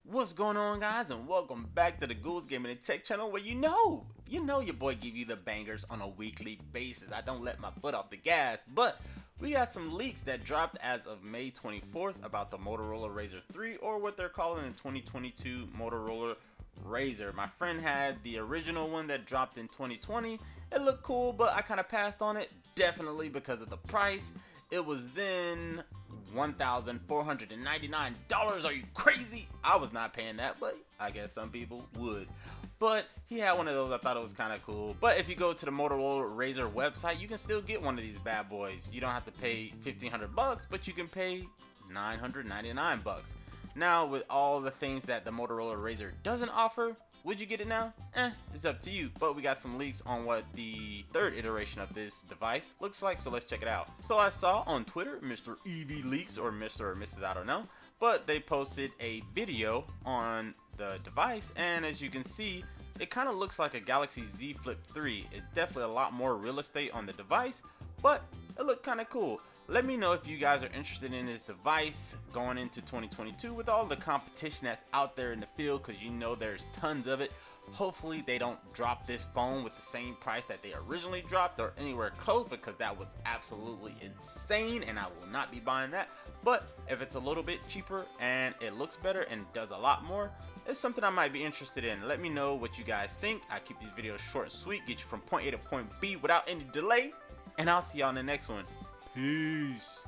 What's going on, guys, and welcome back to the Gould's Gaming and Tech channel, where you know your boy give you the bangers on a weekly basis. I don't let my foot off the gas, but we got some leaks that dropped as of May 24th about the Motorola Razr 3, or what they're calling the 2022 Motorola Razr. My friend had the original one that dropped in 2020. It looked cool, but I kind of passed on it, definitely because of the price. It was then $1,499. Are you crazy? I was not paying that, but I guess some people would. But he had one of those. I thought it was kind of cool. But if you go to the Motorola Razr website, you can still get one of these bad boys. You don't have to pay $1,500, but you can pay $999. Now, with all the things that the Motorola Razr doesn't offer, would you get it now? It's up to you. But we got some leaks on what the third iteration of this device looks like, so let's check it out. So I saw on Twitter, Mr. EV Leaks, or Mr. or Mrs. I don't know, but they posted a video on the device, and as you can see, it kind of looks like a Galaxy Z Flip 3. It's definitely a lot more real estate on the device, but it looked kind of cool. Let me know if you guys are interested in this device going into 2022 with all the competition that's out there in the field, because you know there's tons of it. Hopefully they don't drop this phone with the same price that they originally dropped or anywhere close, because that was absolutely insane and I will not be buying that. But if it's a little bit cheaper and it looks better and does a lot more, it's something I might be interested in. Let me know what you guys think. I keep these videos short and sweet, get you from point A to point B without any delay, and I'll see y'all in the next one. Peace.